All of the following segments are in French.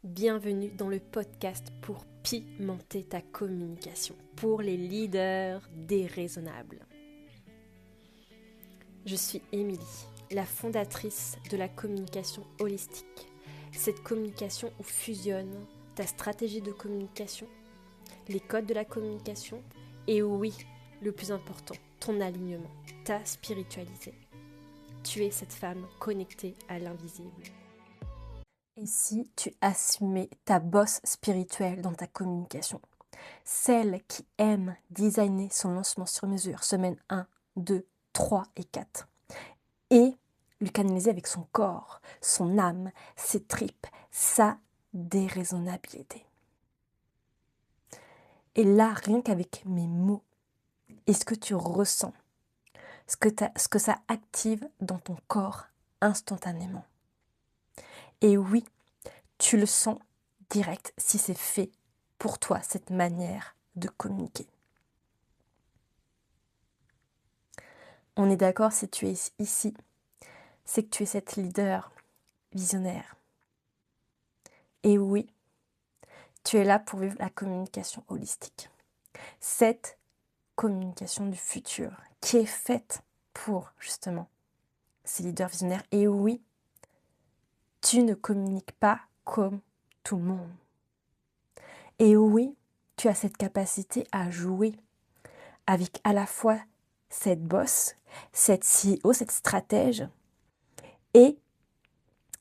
Bienvenue dans le podcast pour pimenter ta communication, pour les leaders déraisonnables. Je suis Émilie, la fondatrice de la communication holistique. Cette communication où fusionne ta stratégie de communication, les codes de la communication et oui, le plus important, ton alignement, ta spiritualité. Tu es cette femme connectée à l'invisible. Et si tu assumais ta bosse spirituelle dans ta communication, celle qui aime designer son lancement sur mesure, semaine 1, 2, 3 et 4, et lui canaliser avec son corps, son âme, ses tripes, sa déraisonnabilité. Et là, rien qu'avec mes mots, et ce que tu ressens, ce que ça active dans ton corps instantanément. Et oui, tu le sens direct si c'est fait pour toi, cette manière de communiquer. On est d'accord, si tu es ici, c'est que tu es cette leader visionnaire. Et oui, tu es là pour vivre la communication holistique. Cette communication du futur qui est faite pour justement ces leaders visionnaires. Et oui, tu ne communiques pas comme tout le monde. Et oui, tu as cette capacité à jouer avec à la fois cette boss, cette CEO, cette stratège et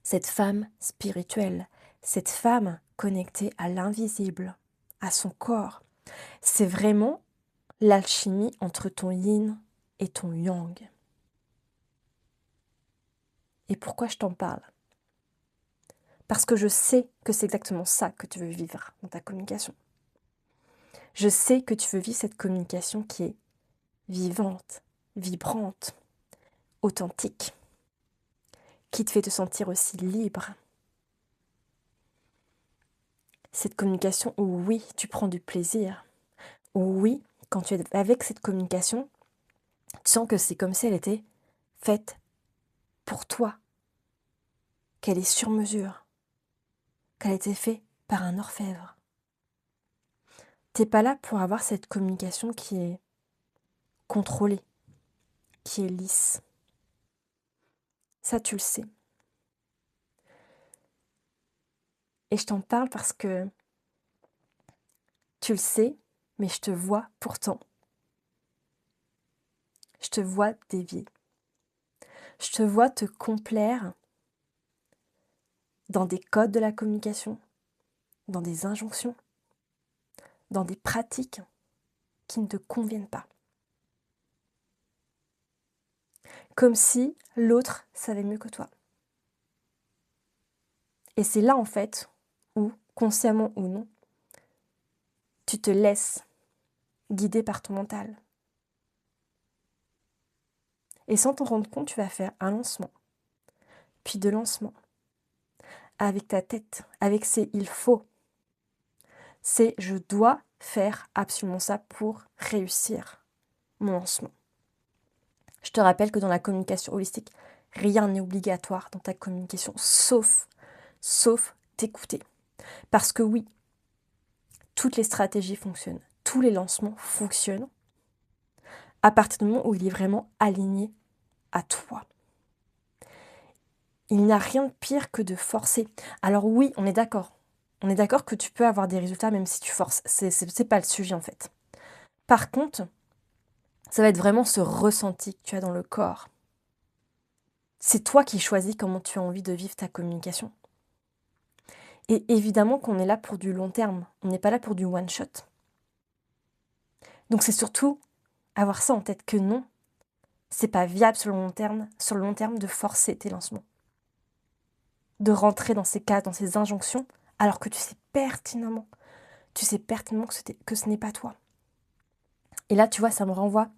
cette femme spirituelle, cette femme connectée à l'invisible, à son corps. C'est vraiment l'alchimie entre ton yin et ton yang. Et pourquoi je t'en parle ? Parce que je sais que c'est exactement ça que tu veux vivre dans ta communication. Je sais que tu veux vivre cette communication qui est vivante, vibrante, authentique, qui te fait te sentir aussi libre. Cette communication où oui, tu prends du plaisir, où oui, quand tu es avec cette communication, tu sens que c'est comme si elle était faite pour toi, qu'elle est sur mesure, qu'elle a été faite par un orfèvre. T'es pas là pour avoir cette communication qui est contrôlée, qui est lisse. Ça, tu le sais. Et je t'en parle parce que tu le sais, mais je te vois pourtant. Je te vois dévier. Je te vois te complaire dans des codes de la communication, dans des injonctions, dans des pratiques qui ne te conviennent pas. Comme si l'autre savait mieux que toi. Et c'est là en fait où, consciemment ou non, tu te laisses guider par ton mental. Et sans t'en rendre compte, tu vas faire un lancement, puis deux lancements, avec ta tête, avec ces il faut. C'est je dois faire absolument ça pour réussir mon lancement. Je te rappelle que dans la communication holistique, rien n'est obligatoire dans ta communication, sauf t'écouter. Parce que oui, toutes les stratégies fonctionnent, tous les lancements fonctionnent à partir du moment où il est vraiment aligné à toi. Il n'y a rien de pire que de forcer. Alors oui, on est d'accord. On est d'accord que tu peux avoir des résultats même si tu forces. C'est pas le sujet en fait. Par contre, ça va être vraiment ce ressenti que tu as dans le corps. C'est toi qui choisis comment tu as envie de vivre ta communication. Et évidemment qu'on est là pour du long terme. On n'est pas là pour du one shot. Donc c'est surtout avoir ça en tête que non, c'est pas viable sur le long terme de forcer tes lancements. De rentrer dans ces cases, dans ces injonctions, alors que tu sais pertinemment que ce n'est pas toi. Et là, tu vois, ça me renvoie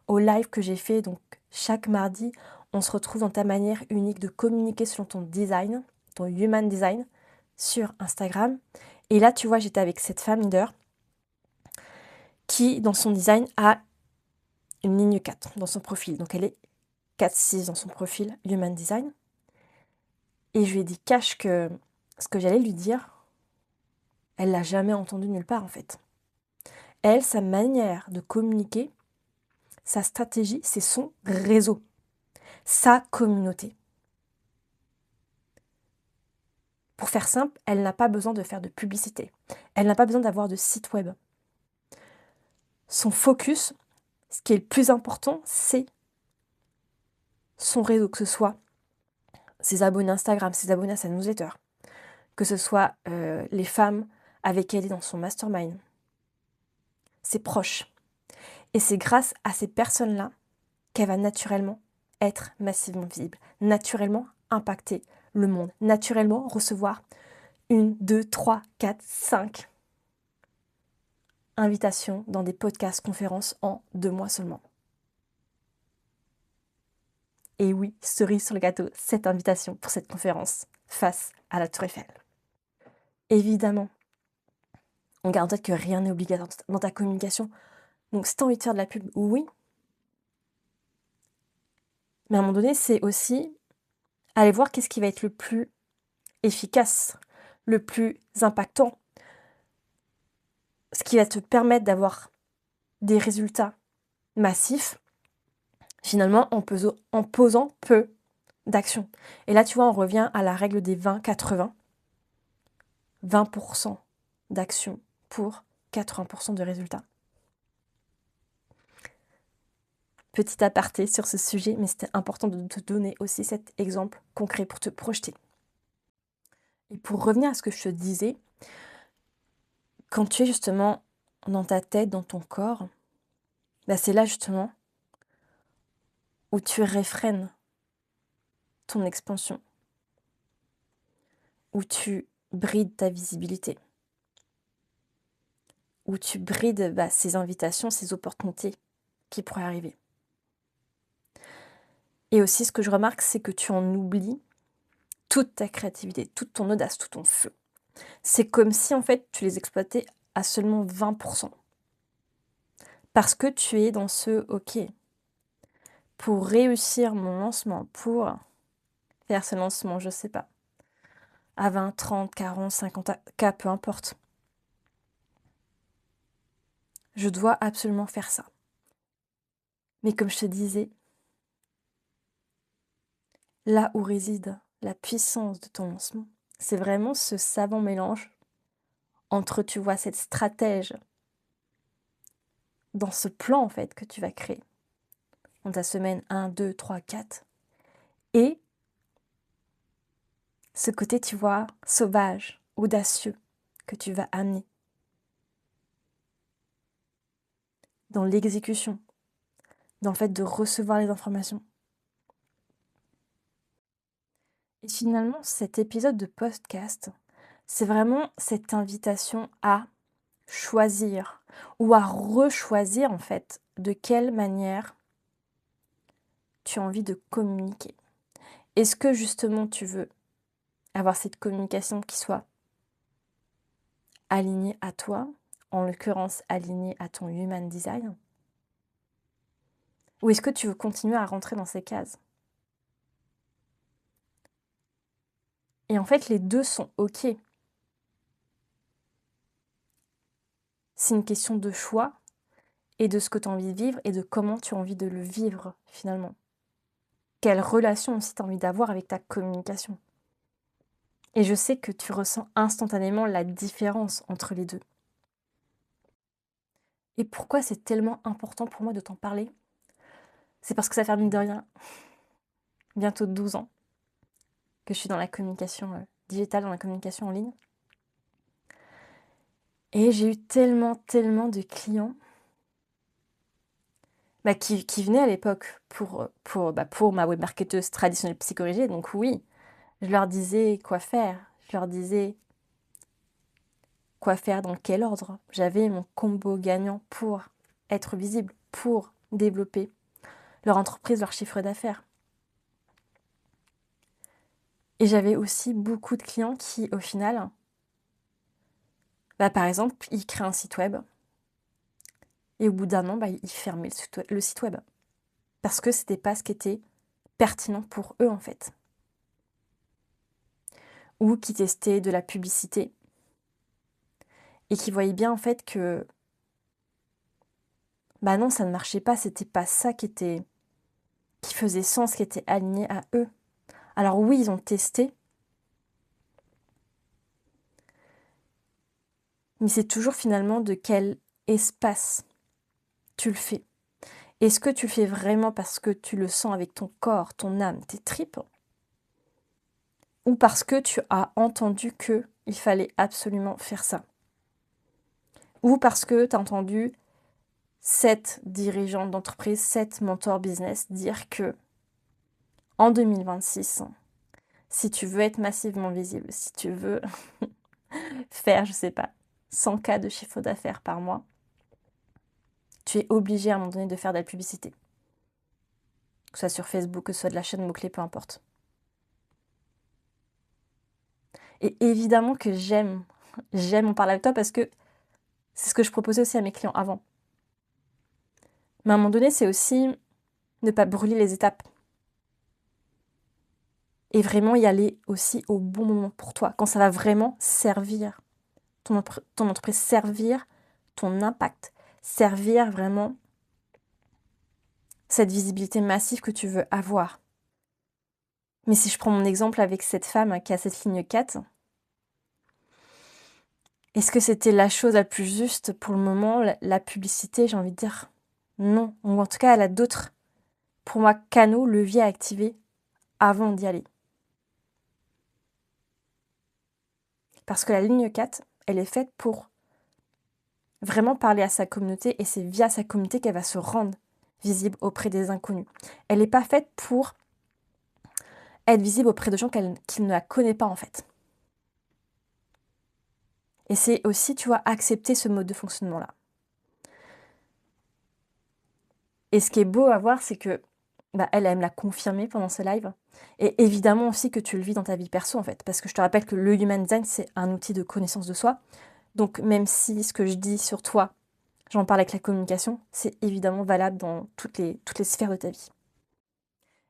au live que j'ai fait. Donc, chaque mardi, on se retrouve dans ta manière unique de communiquer selon ton design, ton human design, sur Instagram. Et là, tu vois, j'étais avec cette femme leader qui, dans son design, a une ligne 4 dans son profil. Donc, elle est 4-6 dans son profil human design. Et je lui ai dit cache que ce que j'allais lui dire, Elle l'a jamais entendu nulle part en fait. Elle, sa manière de communiquer, sa stratégie, c'est son réseau, sa communauté. Pour faire simple, elle n'a pas besoin de faire de publicité. Elle n'a pas besoin d'avoir de site web. Son focus, ce qui est le plus important, c'est son réseau, que ce soit ses abonnés Instagram, ses abonnés à sa newsletter, que ce soit les femmes avec qui elle est dans son mastermind, ses proches. Et c'est grâce à ces personnes-là qu'elle va naturellement être massivement visible, naturellement impacter le monde, naturellement recevoir 1, 2, 3, 4, 5 invitations dans des podcasts, conférences en 2 mois seulement. Et oui, cerise sur le gâteau, cette invitation pour cette conférence face à la Tour Eiffel. Évidemment, on garde en tête que rien n'est obligatoire dans ta communication. Donc si tu as envie de faire de la pub, oui. Mais à un moment donné, c'est aussi aller voir qu'est-ce qui va être le plus efficace, le plus impactant, ce qui va te permettre d'avoir des résultats massifs, finalement en posant peu d'actions. Et là, tu vois, on revient à la règle des 20-80. 20% d'actions pour 80% de résultats. Petit aparté sur ce sujet, mais c'était important de te donner aussi cet exemple concret pour te projeter. Et pour revenir à ce que je te disais, quand tu es justement dans ta tête, dans ton corps, bah c'est là justement où tu réfrènes ton expansion, où tu brides ta visibilité, où tu brides ces invitations, ces opportunités qui pourraient arriver. Et aussi, ce que je remarque, c'est que tu en oublies toute ta créativité, toute ton audace, tout ton feu. C'est comme si, en fait, tu les exploitais à seulement 20%. Parce que tu es dans ce « OK, pour réussir mon lancement, pour faire ce lancement, je sais pas, à 20, 30, 40, 50 cas, peu importe. Je dois absolument faire ça. » Mais comme je te disais, là où réside la puissance de ton lancement, c'est vraiment ce savant mélange entre, tu vois, cette stratège dans ce plan, en fait, que tu vas créer dans ta semaine 1, 2, 3, 4, et ce côté, tu vois, sauvage, audacieux, que tu vas amener dans l'exécution, dans le fait de recevoir les informations. Et finalement, cet épisode de podcast, c'est vraiment cette invitation à choisir ou à rechoisir en fait de quelle manière tu as envie de communiquer. Est-ce que justement tu veux avoir cette communication qui soit alignée à toi, en l'occurrence alignée à ton human design, ou est-ce que tu veux continuer à rentrer dans ces cases? Et en fait, les deux sont OK. C'est une question de choix et de ce que tu as envie de vivre et de comment tu as envie de le vivre finalement. Quelle relation aussi tu as envie d'avoir avec ta communication. Et je sais que tu ressens instantanément la différence entre les deux. Et pourquoi c'est tellement important pour moi de t'en parler? C'est parce que ça fait mine de rien bientôt 12 ans que je suis dans la communication digitale, dans la communication en ligne. Et j'ai eu tellement de clients qui venaient à l'époque pour ma web marketeuse traditionnelle psychorigide. Donc oui, je leur disais quoi faire. Je leur disais quoi faire, dans quel ordre. J'avais mon combo gagnant pour être visible, pour développer leur entreprise, leur chiffre d'affaires. Et j'avais aussi beaucoup de clients qui, au final, par exemple, ils créent un site web et au bout d'un an, ils fermaient le site web parce que c'était pas ce qui était pertinent pour eux en fait. Ou qui testaient de la publicité et qui voyaient bien en fait que, bah non, ça ne marchait pas, c'était pas ça qui faisait sens, qui était aligné à eux. Alors oui, ils ont testé, mais c'est toujours finalement de quel espace tu le fais. Est-ce que tu le fais vraiment parce que tu le sens avec ton corps, ton âme, tes tripes, ou parce que tu as entendu que il fallait absolument faire ça, ou parce que tu as entendu cette dirigeante d'entreprise, cette mentor business dire que en 2026, si tu veux être massivement visible, si tu veux faire, je sais pas, 100 K de chiffre d'affaires par mois, tu es obligé à un moment donné de faire de la publicité. Que ce soit sur Facebook, que ce soit de la chaîne mots-clés, peu importe. Et évidemment que j'aime en parler avec toi parce que c'est ce que je proposais aussi à mes clients avant. Mais à un moment donné, c'est aussi ne pas brûler les étapes. Et vraiment y aller aussi au bon moment pour toi, quand ça va vraiment servir ton entreprise, servir ton impact, servir vraiment cette visibilité massive que tu veux avoir. Mais si je prends mon exemple avec cette femme qui a cette ligne 4, est-ce que c'était la chose la plus juste pour le moment, la publicité, j'ai envie de dire non. Ou en tout cas, elle a d'autres, pour moi, canaux, leviers à activer avant d'y aller. Parce que la ligne 4, elle est faite pour vraiment parler à sa communauté et c'est via sa communauté qu'elle va se rendre visible auprès des inconnus. Elle n'est pas faite pour être visible auprès de gens qui ne la connaissent pas en fait. Et c'est aussi, tu vois, accepter ce mode de fonctionnement-là. Et ce qui est beau à voir, c'est que bah, elle me l'a confirmé pendant ce live. Et évidemment aussi que tu le vis dans ta vie perso en fait. Parce que je te rappelle que le Human Design, c'est un outil de connaissance de soi. Donc même si ce que je dis sur toi, j'en parle avec la communication, c'est évidemment valable dans toutes les sphères de ta vie.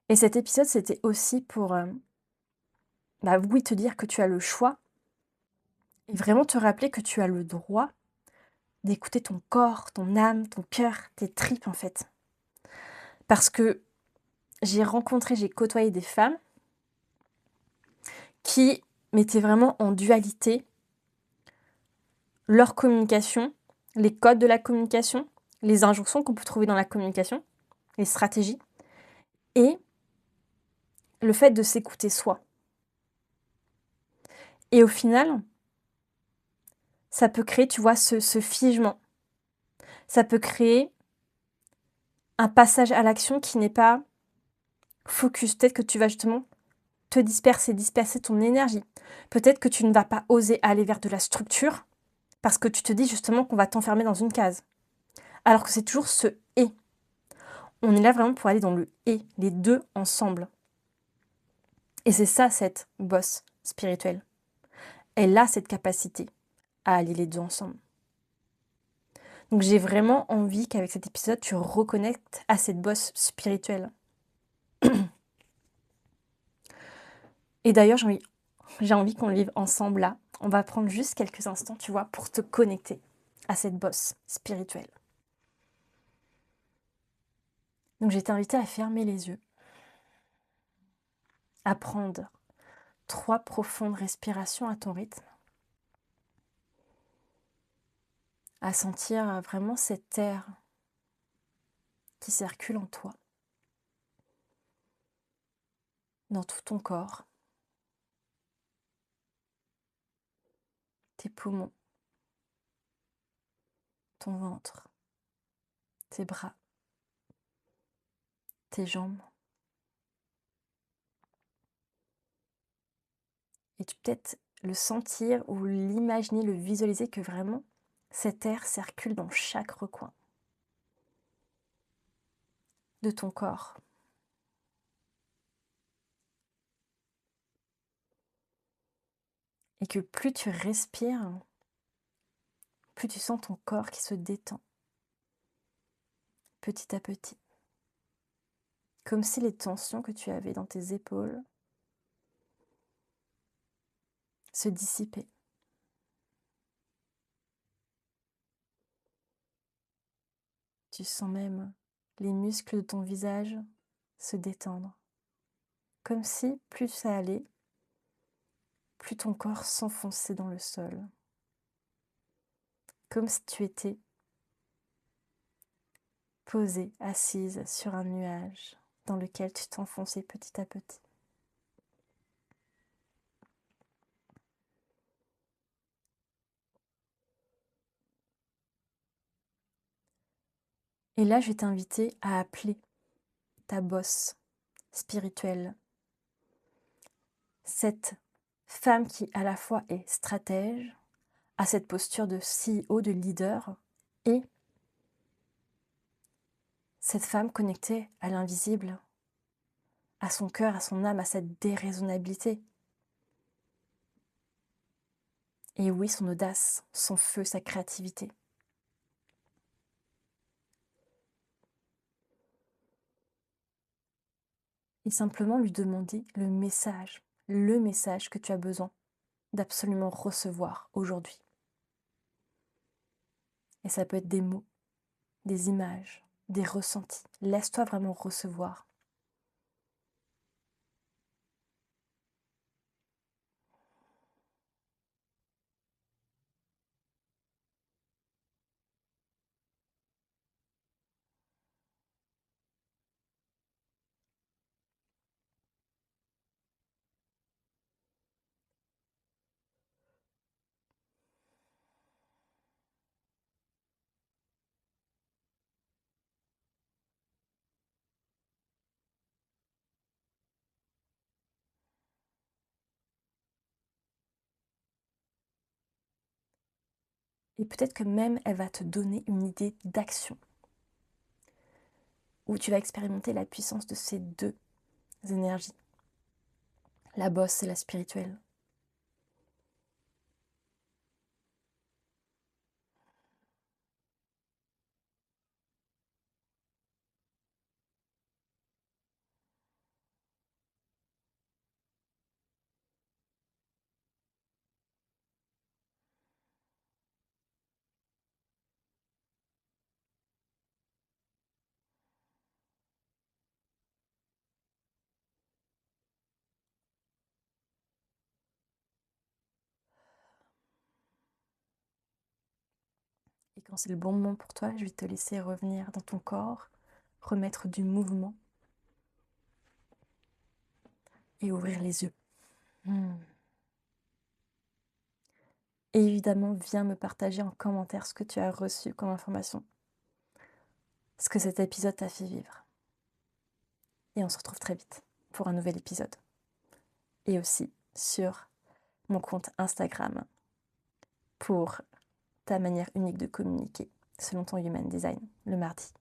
Et cet épisode, c'était aussi pour, bah oui, te dire que tu as le choix et vraiment te rappeler que tu as le droit d'écouter ton corps, ton âme, ton cœur, tes tripes en fait. Parce que j'ai côtoyé des femmes qui mettaient vraiment en dualité leur communication, les codes de la communication, les injonctions qu'on peut trouver dans la communication, les stratégies, et le fait de s'écouter soi. Et au final, ça peut créer, tu vois, ce figement. Ça peut créer un passage à l'action qui n'est pas focus. Peut-être que tu vas justement te disperser ton énergie. Peut-être que tu ne vas pas oser aller vers de la structure parce que tu te dis justement qu'on va t'enfermer dans une case. Alors que c'est toujours ce et. On est là vraiment pour aller dans le et, les deux ensemble. Et c'est ça cette bosse spirituelle. Elle a cette capacité à allier les deux ensemble. Donc j'ai vraiment envie qu'avec cet épisode, tu reconnectes à cette bosse spirituelle. Et d'ailleurs, j'ai envie qu'on le vive ensemble là. On va prendre juste quelques instants, tu vois, pour te connecter à cette bosse spirituelle. Donc j'ai t'invité à fermer les yeux, à prendre 3 profondes respirations à ton rythme, à sentir vraiment cet air qui circule en toi, dans tout ton corps, tes poumons, ton ventre, tes bras, tes jambes. Et tu peux peut-être le sentir ou l'imaginer, le visualiser que vraiment cet air circule dans chaque recoin de ton corps. Et que plus tu respires, plus tu sens ton corps qui se détend petit à petit. Comme si les tensions que tu avais dans tes épaules se dissipaient. Tu sens même les muscles de ton visage se détendre. Comme si plus ça allait, plus ton corps s'enfonçait dans le sol. Comme si tu étais posée, assise sur un nuage dans lequel tu t'enfonçais petit à petit. Et là, je vais t'inviter à appeler ta boss spirituelle, cette femme qui à la fois est stratège, a cette posture de CEO, de leader, et cette femme connectée à l'invisible, à son cœur, à son âme, à cette déraisonnabilité. Et oui, son audace, son feu, sa créativité. Et simplement lui demander le message que tu as besoin d'absolument recevoir aujourd'hui. Et ça peut être des mots, des images, des ressentis. Laisse-toi vraiment recevoir. Et peut-être que même elle va te donner une idée d'action, où tu vas expérimenter la puissance de ces deux énergies. La bosse et la spirituelle. Et quand c'est le bon moment pour toi, je vais te laisser revenir dans ton corps, remettre du mouvement et ouvrir les yeux. Et évidemment, viens me partager en commentaire ce que tu as reçu comme information, ce que cet épisode t'a fait vivre. Et on se retrouve très vite pour un nouvel épisode. Et aussi sur mon compte Instagram pour ta manière unique de communiquer selon ton Human Design le mardi.